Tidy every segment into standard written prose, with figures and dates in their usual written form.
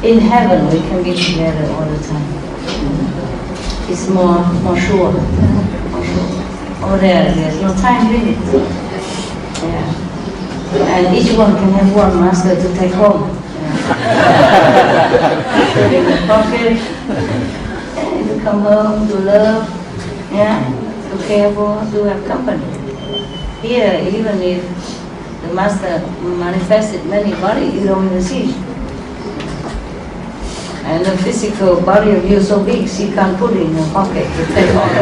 in heaven we can be together all the time. It's more sure. Over there's no time limit. Yeah. And each one can have one master to take home. Yeah. In the pocket. Yeah, to come home, to love, yeah, to care for, to have company. Here, even if the master manifested many bodies, you don't even see. And the physical body of you is so big, she can't put it in her pocket to take all the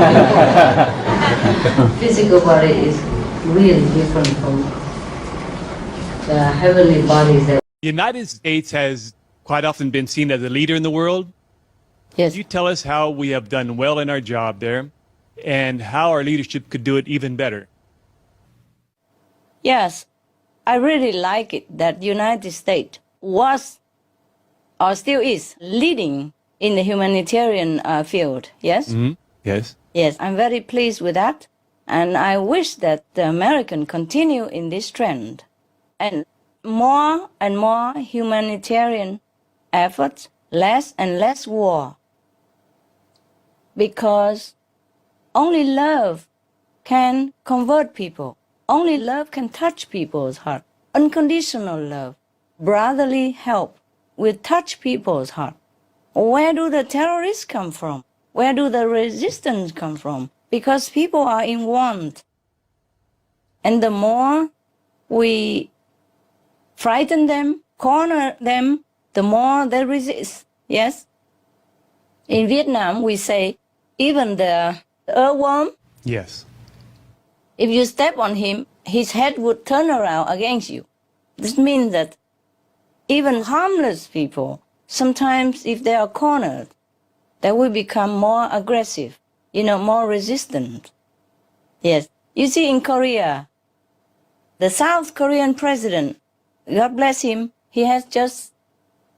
people. Physical body is really different from the heavenly bodies. The United States has quite often been seen as a leader in the world. Yes. Could you tell us how we have done well in our job there and how our leadership could do it even better? Yes, I really like it that United States was or still is leading in the humanitarian field, yes? Mm-hmm. Yes. Yes, I'm very pleased with that. And I wish that the American continue in this trend. And more humanitarian efforts, less and less war. Because only love can convert people. Only love can touch people's heart. Unconditional love, brotherly help will touch people's heart. Where do the terrorists come from? Where do the resistance come from? Because people are in want. And the more we frighten them, corner them, the more they resist. Yes? In Vietnam, we say, even the earthworm, Yes. if you step on him, his head would turn around against you. This means that even harmless people, sometimes if they are cornered, they will become more aggressive, more resistant. Yes. You see, in Korea, the South Korean president, God bless him, he has just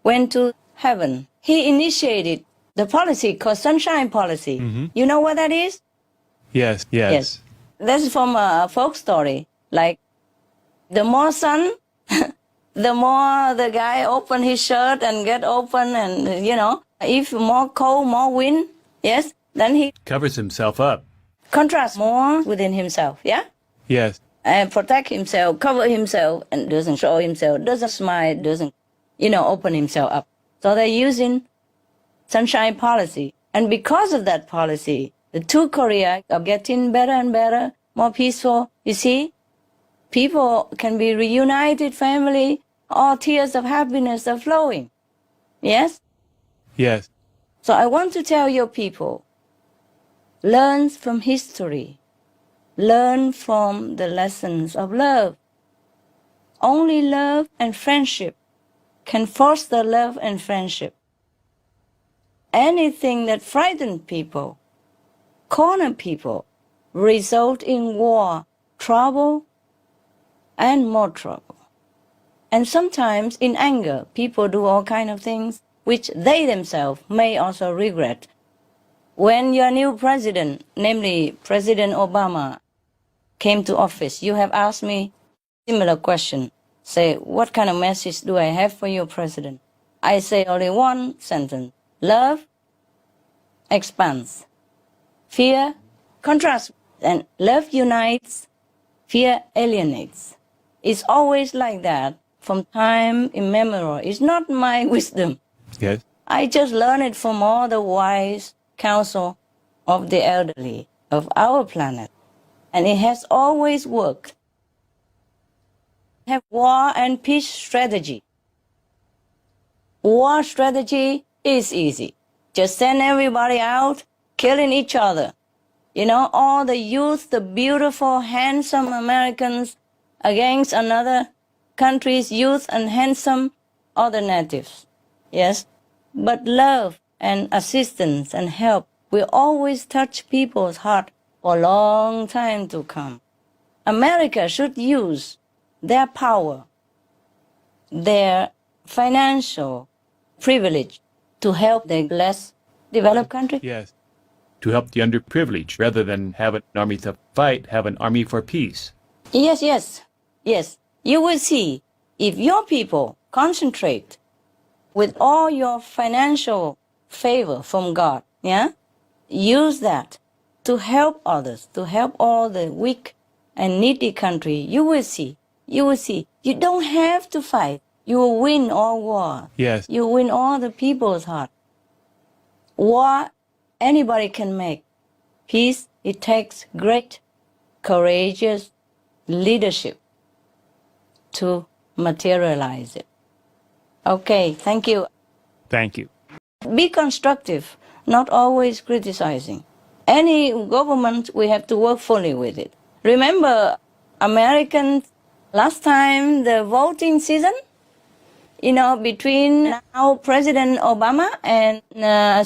went to heaven. He initiated the policy called Sunshine Policy. Mm-hmm. You know what that is? Yes. Yes. That's from a folk story. Like, the more sun, the more the guy open his shirt and get open and, if more cold, more wind, yes, then he Covers himself up. contrasts more within himself, yeah? Yes. And protect himself, cover himself, and doesn't show himself, doesn't smile, doesn't, open himself up. So they're using Sunshine Policy. And because of that policy, the two Korea are getting better and better, more peaceful. You see, people can be reunited, family, all tears of happiness are flowing. Yes? Yes. So I want to tell your people, learn from history. Learn from the lessons of love. Only love and friendship can foster love and friendship. Anything that frightens people, corner people, result in war, trouble, and more trouble. And sometimes in anger, people do all kinds of things which they themselves may also regret. When your new president, namely President Obama, came to office, you have asked me similar question. Say, what kind of message do I have for you, President? I say only one sentence. Love expands. Fear contrasts. And love unites. Fear alienates. It's always like that from time immemorial. It's not my wisdom. Yes. I just learned it from all the wise counsel of the elderly of our planet. And it has always worked. Have war and peace strategy. War strategy is easy. Just send everybody out, killing each other. All the youth, the beautiful, handsome Americans against another country's youth and handsome other natives. Yes? But love and assistance and help will always touch people's heart for a long time to come. America should use their power, their financial privilege to help the less developed country. Yes. To help the underprivileged rather than have an army to fight, have an army for peace. Yes. You will see if your people concentrate with all your financial favor from God, yeah? Use that to help others, to help all the weak and needy country. You will see. You will see. You don't have to fight. You will win all war. Yes. You win all the people's heart. War, anybody can make. Peace, it takes great, courageous leadership to materialize it. Okay, thank you. Thank you. Be constructive, not always criticizing. Any government, we have to work fully with it. Remember, Americans, last time the voting season, between now President Obama and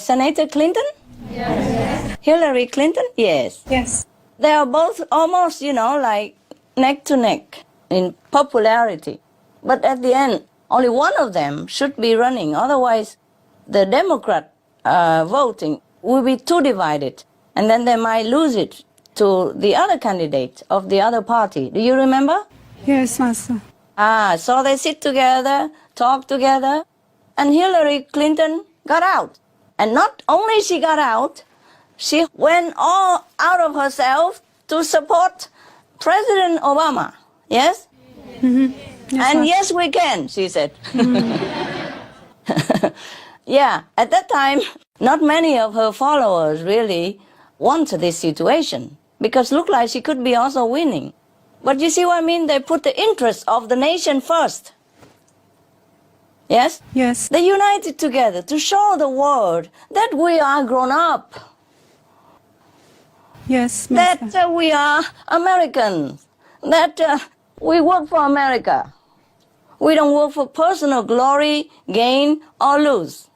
Senator Clinton? Yes. Hillary Clinton? Yes. Yes. They are both almost, like neck to neck in popularity. But at the end, only one of them should be running. Otherwise, the Democrat voting will be too divided. And then they might lose it to the other candidate of the other party. Do you remember? Yes, Master. So they sit together, talk together, and Hillary Clinton got out. And not only she got out, she went all out of herself to support President Obama. Yes? Mm-hmm. Yes, And Master. yes, we can, she said. Yeah, at that time, not many of her followers really wanted this situation because looked like she could be also winning. But you see what I mean? They put the interest of the nation first. Yes? Yes. They united together to show the world that we are grown up, Yes, Master. that we are Americans, that we work for America. We don't work for personal glory, gain, or lose.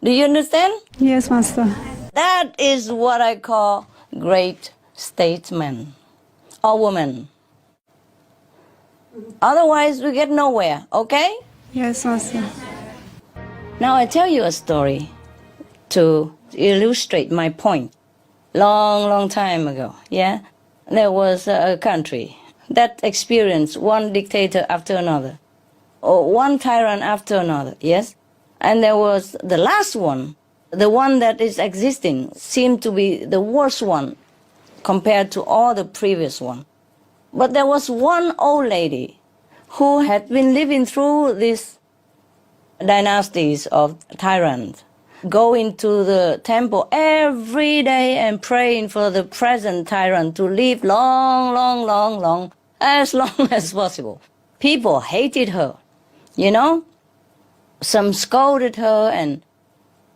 Do you understand? Yes, Master. That is what I call great statesman or woman. Otherwise, we get nowhere, okay? Yes, Master. Now I tell you a story to illustrate my point. Long time ago, yeah? There was a country that experienced one dictator after another, or one tyrant after another, yes? And there was the last one, the one that is existing, seemed to be the worst one compared to all the previous one. But there was one old lady who had been living through these dynasties of tyrants, going to the temple every day and praying for the present tyrant to live long, as long as possible. People hated her, Some scolded her and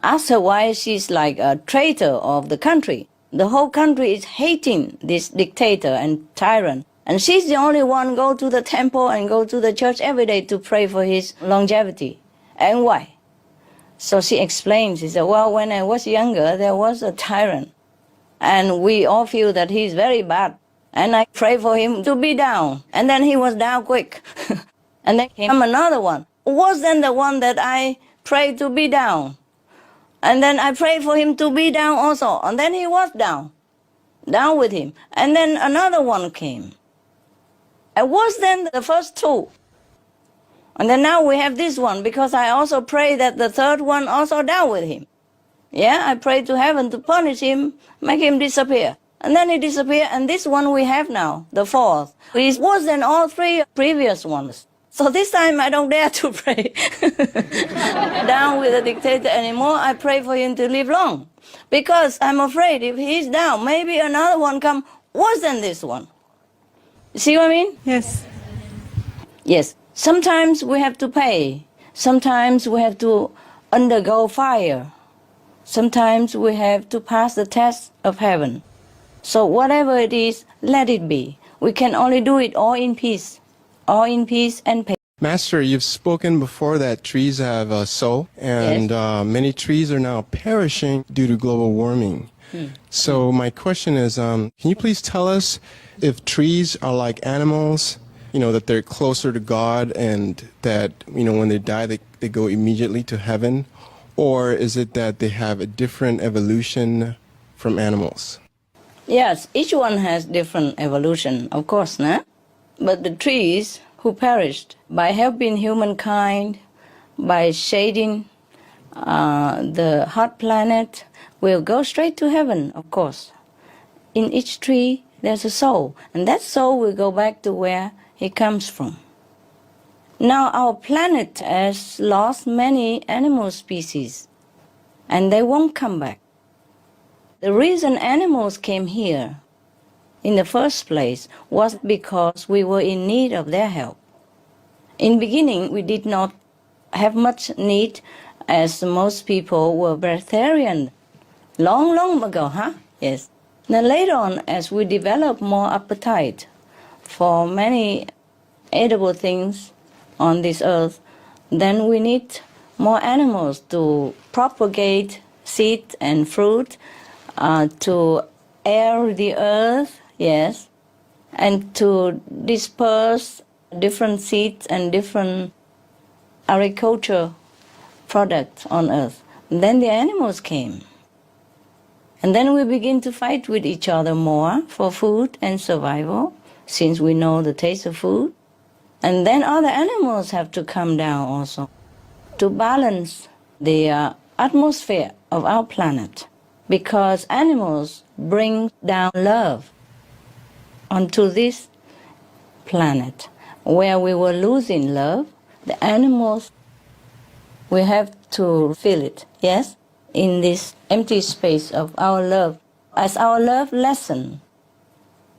asked her why she's like a traitor of the country. The whole country is hating this dictator and tyrant. And she's the only one go to the temple and go to the church every day to pray for his longevity. And why? So she explained, she said, well, when I was younger, there was a tyrant. And we all feel that he's very bad. And I prayed for him to be down. And then he was down quick. And then came another one, worse than the one that I prayed to be down. And then I prayed for him to be down also. And then he was down with him. And then another one came. And worse than the first two. And then now we have this one, because I also pray that the third one also down with him. Yeah, I pray to heaven to punish him, make him disappear. And then he disappeared, and this one we have now, the fourth, is worse than all three previous ones. So this time I don't dare to pray down with the dictator anymore. I pray for him to live long. Because I'm afraid if he's down, maybe another one come worse than this one. You see what I mean? Yes. Yes. Sometimes we have to pay. Sometimes we have to undergo fire. Sometimes we have to pass the test of heaven. So whatever it is, let it be. We can only do it all in peace and patience. Master, you've spoken before that trees have a soul, and many trees are now perishing due to global warming. So my question is, can you please tell us if trees are like animals, that they're closer to God and that, when they die, they go immediately to heaven? Or is it that they have a different evolution from animals? Yes, each one has different evolution, of course, no? But the trees who perished by helping humankind, by shading the hot planet will go straight to heaven, of course. In each tree, there's a soul, and that soul will go back to where it comes from. Now, our planet has lost many animal species, and they won't come back. The reason animals came here in the first place was because we were in need of their help. In the beginning, we did not have much need, as most people were vegetarian long ago, huh? Yes. Then later on, as we develop more appetite for many edible things on this earth, then we need more animals to propagate seed and fruit, to air the earth, yes, and to disperse different seeds and different agriculture products on earth. And then the animals came. And then we begin to fight with each other more for food and survival, since we know the taste of food. And then other animals have to come down also to balance the atmosphere of our planet, because animals bring down love onto this planet. Where we were losing love, the animals, we have to feel it, yes, in this empty space of our love. As our love lessen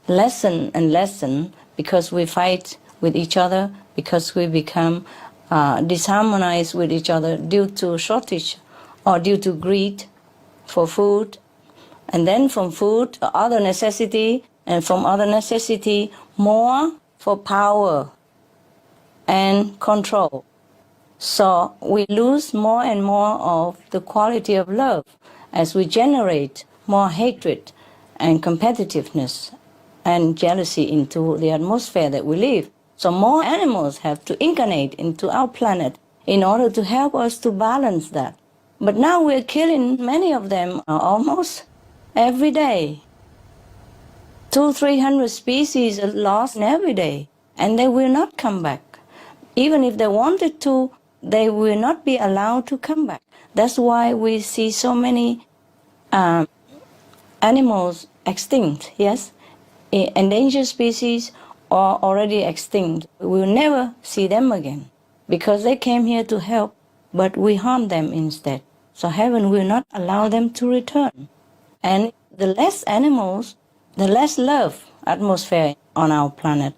and lessen, because we fight with each other, because we become disharmonized with each other due to shortage or due to greed for food, and then from food, other necessity, and from other necessity, more for power and control. So we lose more and more of the quality of love as we generate more hatred and competitiveness and jealousy into the atmosphere that we live. So more animals have to incarnate into our planet in order to help us to balance that. But now we're killing many of them almost every day. 200-300 species are lost every day, and they will not come back. Even if they wanted to, they will not be allowed to come back. That's why we see so many animals extinct, yes? Endangered species are already extinct. We will never see them again because they came here to help, but we harm them instead. So heaven will not allow them to return. And the less animals, the less love atmosphere on our planet.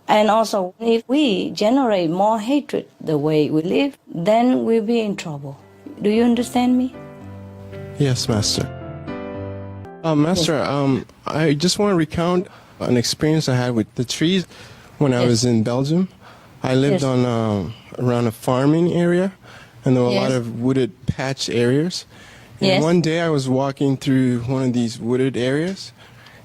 And also, if we generate more hatred the way we live, then we'll be in trouble. Do you understand me? Yes, Master. Master, I just want to recount an experience I had with the trees when I was in Belgium. I lived on around a farming area, and there were a lot of wooded patch areas. And one day I was walking through one of these wooded areas,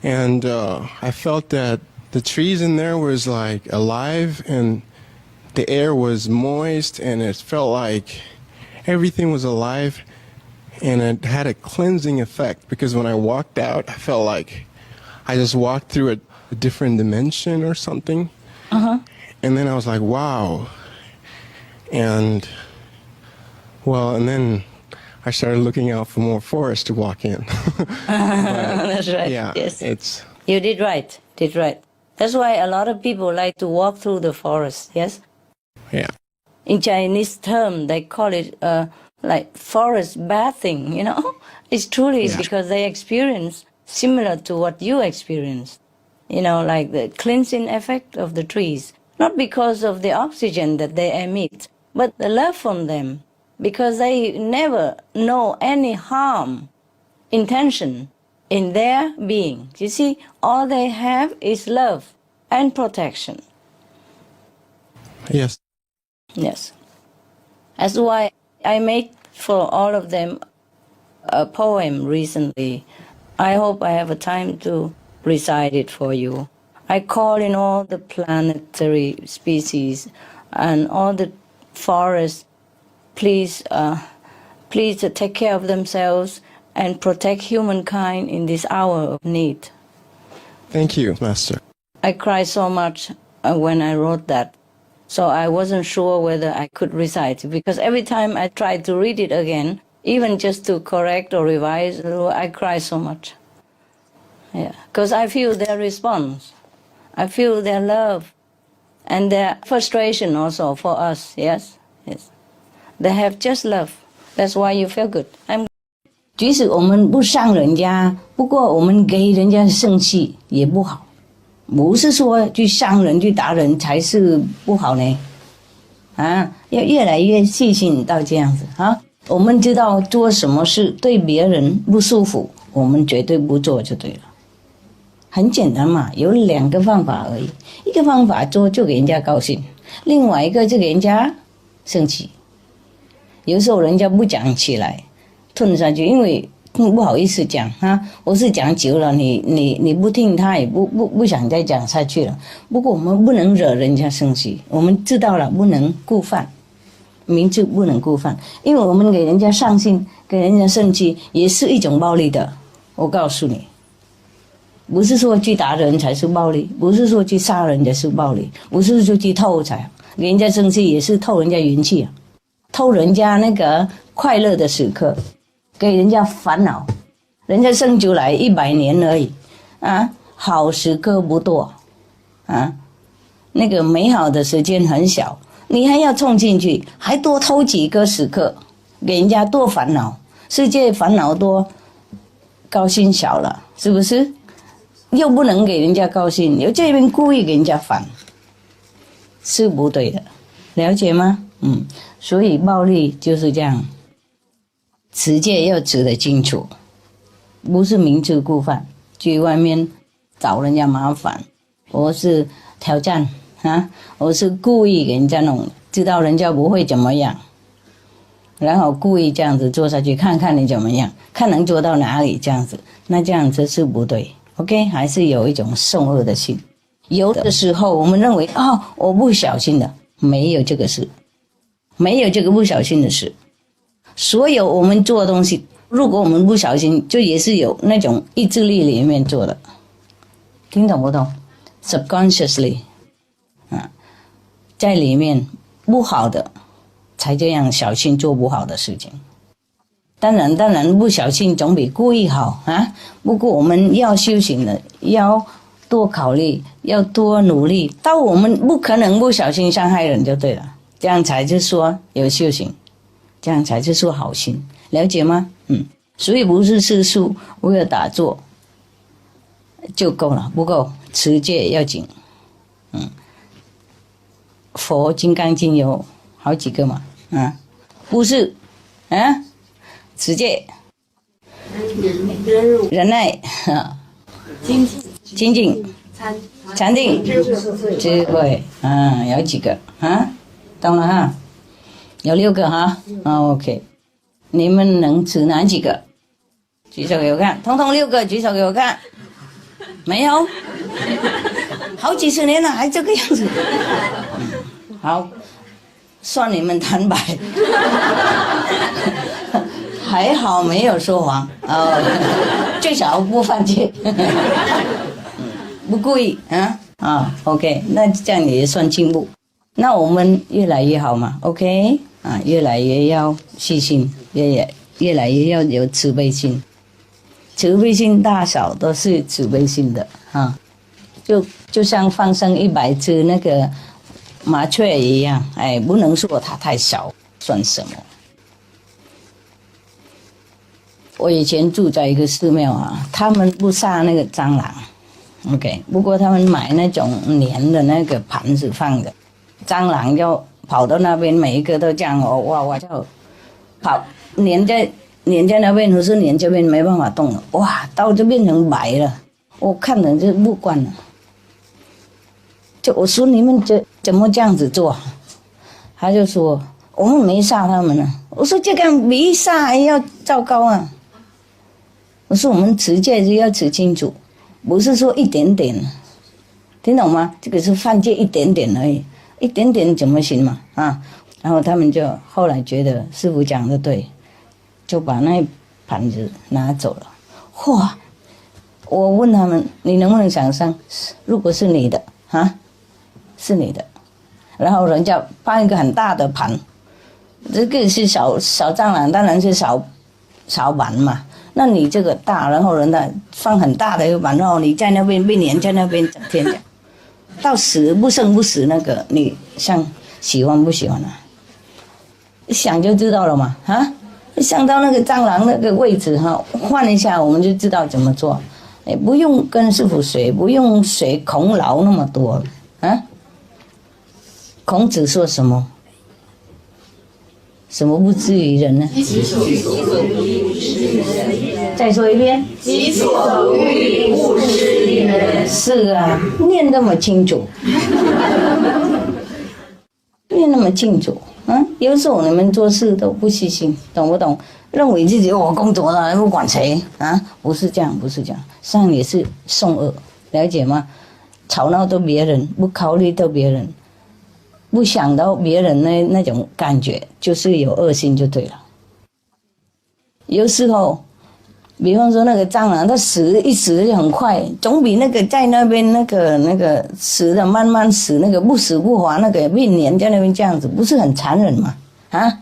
and I felt that the trees in there was like alive, and the air was moist, and it felt like everything was alive, and it had a cleansing effect, because when I walked out, I felt like I just walked through a different dimension or something. And then I was like, wow. And well, and then I started looking out for more forest to walk in. That's right. Yeah, yes. You did right. That's why a lot of people like to walk through the forest, yes? Yeah. In Chinese term, they call it like forest bathing, you know? It's truly because they experience similar to what you experienced, you know, like the cleansing effect of the trees. Not because of the oxygen that they emit, but the love from them, because they never know any harm intention in their being. You see, all they have is love and protection. Yes. Yes. That's why I made for all of them a poem recently. I hope I have a time to recite it for you. I call in all the planetary species and all the forests, please take care of themselves and protect humankind in this hour of need. Thank you, Master. I cried so much when I wrote that. So I wasn't sure whether I could recite because every time I tried to read it again, even just to correct or revise, I cry so much. Yeah, because I feel their response. I feel their love and their frustration also for us. Yes, yes. They have just love. That's why you feel good. 即使我们不伤人家，不过我们给人家生气也不好。不是说去伤人、去打人才是不好呢。啊，要越来越细心到这样子啊。我们知道做什么事对别人不舒服，我们绝对不做就对了。很简单嘛，有2个方法而已。一个方法做就给人家高兴，另外一个就给人家生气。有时候人家不讲起来，吞下去，因为不好意思讲啊。我是讲久了，你不听，他也不想再讲下去了。不过我们不能惹人家生气，我们知道了，不能故犯，明知不能故犯，因为我们给人家伤心，给人家生气，也是一种暴力的。我告诉你，不是说去打人才是暴力，不是说去杀人才是暴力，不是说去偷才，给人家生气也是偷人家元气啊，偷人家那个快乐的时刻。给人家烦恼，人家生出来100年而已，啊，好时刻不多，啊，那个美好的时间很小，你还要冲进去，还多偷几个时刻，给人家多烦恼，世界烦恼多，高兴小了，是不是？又不能给人家高兴，又这边故意给人家烦，是不对的，了解吗？所以暴力就是这样。持戒要指得清楚，不是明知故犯，去外面找人家麻烦，我是挑战啊，我是故意给人家弄，知道人家不会怎么样，然后故意这样子做下去，看看你怎么样，看能做到哪里这样子，那这样子是不对 ，OK， 还是有一种送恶的心。有的时候我们认为我不小心的，没有这个事，没有这个不小心的事。所有我们做的东西，如果我们不小心，就也是有那种意志力里面做的，听懂不懂 ？subconsciously， 在里面不好的，才这样小心做不好的事情。当然不小心总比故意好啊。不过我们要修行的，要多考虑，要多努力，到我们不可能不小心伤害人就对了，这样才是说有修行。这样才是说好心，了解吗？所以不是吃素为了打坐就够了，不够，持戒要紧。佛金刚经有好几个嘛，不是持戒、忍耐、精进、禅定、智慧，有几个懂了哈？有6个哈，OK， 你们能指哪几个？举手给我看，统统6个，举手给我看。没有，好几十年了还这个样子。好，算你们坦白，还好没有说谎最少不犯戒，不故意OK， 那这样也算进步。那我们越来越好嘛 ，OK。越来越要细心，越来越要有慈悲心，慈悲心大小都是慈悲心的就像放生100只那个麻雀一样，不能说它太小算什么。我以前住在一个寺庙他们不杀那个蟑螂 ，OK， 不过他们买那种粘的那个盘子放的，蟑螂就跑到那边，每一个都这样哇就跑，粘在那边，或是粘这边没办法动了，哇，刀就变成白了，我看了就不惯了。就我说你们怎么这样子做？他就说我们没杀他们啊。我说这个比杀还要糟糕啊。我说我们持戒就要持清楚，不是说一点点，听懂吗？这个是犯戒一点点而已。一点点怎么行嘛然后他们就后来觉得师父讲的对，就把那盘子拿走了。哇！我问他们，你能不能想象，如果是你的是你的，然后人家放一个很大的盘，这个是小蟑螂，当然是小盘嘛。那你这个大，然后人家放很大的一个盘，然后你在那边被黏在那边整天的，到死不生不死那个，你像喜欢不喜欢啊？一想就知道了嘛，啊，一想到那个蟑螂那个位置哈，换一下我们就知道怎么做，哎，不用跟师傅学，不用学孔老那么多啊。孔子说什么？什么不至于人呢？再说一遍。己所不欲，勿施于人。是啊，念那么清楚，念那么清楚啊！有时候你们做事都不细心，懂不懂？认为自己我工作了，不管谁啊，不是这样，不是这样，上也是送恶，了解吗？吵闹到别人，不考虑到别人。不想到别人那种感觉，就是有恶心就对了。有时候，比方说那个蟑螂，它一死就很快，总比那个在那边那个死的慢慢死，那个不死不活，那个被黏在那边这样子，不是很残忍吗？啊，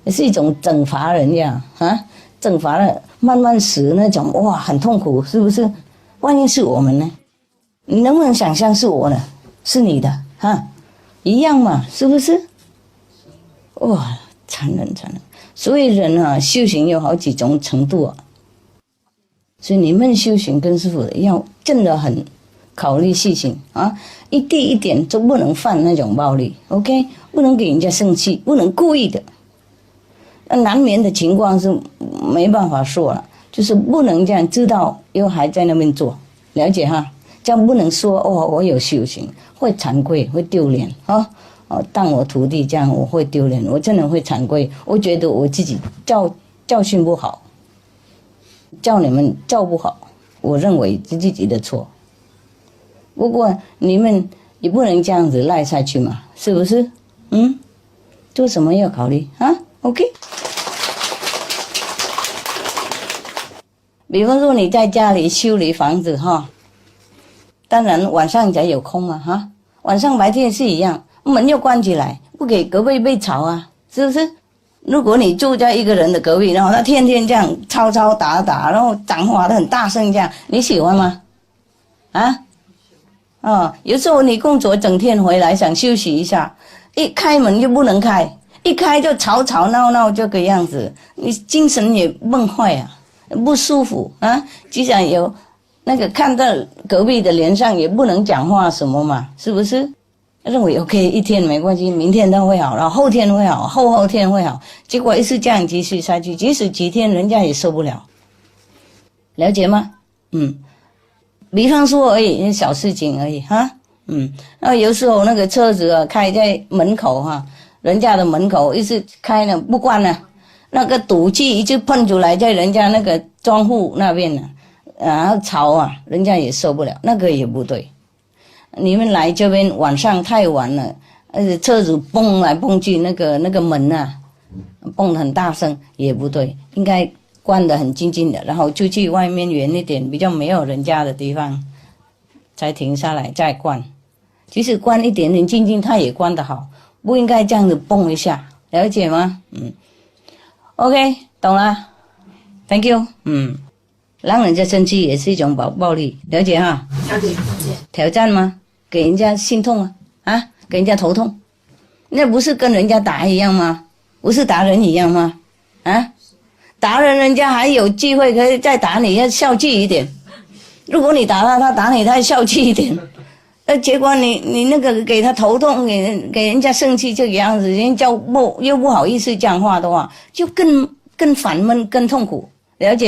也是一种整罚人家啊，整罚了慢慢死那种，哇，很痛苦，是不是？万一是我们呢？你能不能想象是我呢？是你的啊？一样嘛，是不是？哇，残忍。所以人啊，修行有好几种程度啊。所以你们修行跟师父要真的很考虑细心啊，一滴一点都不能犯那种暴力 ，OK？ 不能给人家生气，不能故意的。那难免的情况是没办法说了，就是不能这样知道又还在那边做，了解哈？这样不能说哦，我有修行。会惭愧，会丢脸啊！当我徒弟这样，我会丢脸，我真的会惭愧。我觉得我自己教训不好，教你们教不好，我认为是自己的错。不过你们也不能这样子赖下去嘛，是不是？做什么要考虑啊 ？OK。比方说你在家里修理房子哈。当然晚上才有空嘛哈，晚上白天是一样，门要关起来，不给隔壁被吵啊，是不是？如果你住在一个人的隔壁，然后他天天这样吵打，然后讲话的很大声这样，你喜欢吗？有时候你工作整天回来想休息一下，一开门就不能开，一开就吵闹这个样子，你精神也崩坏啊，不舒服啊，即使有。那个看到隔壁的脸上也不能讲话什么嘛，是不是？认为 OK 一天没关系，明天都会好，然后后天会好，后天会好，结果一直这样继续下去，即使几天人家也受不了，了解吗？比方说而已，小事情而已哈。然后有时候那个车子啊开在门口哈，人家的门口一直开呢不关呢，那个赌气一直喷出来，在人家那个庄户那边呢。然后吵啊，人家也受不了，那个也不对。你们来这边晚上太晚了，车子蹦来蹦去，那个门啊，蹦得很大声也不对，应该关得很静静的，然后出去外面远一点，比较没有人家的地方，才停下来再关。即使关一点点静静，它也关得好，不应该这样子蹦一下，了解吗？OK， 懂了 ，Thank you，让人家生气也是一种暴力，了解哈？挑战吗？给人家心痛啊，给人家头痛，那不是跟人家打一样吗？不是打人一样吗？打人家还有机会可以再打你，要消气一点。如果你打他打你，他消气一点，结果你那个给他头痛，给人家生气这个样子，人家又不好意思讲话的话，就更烦闷，更痛苦，了解？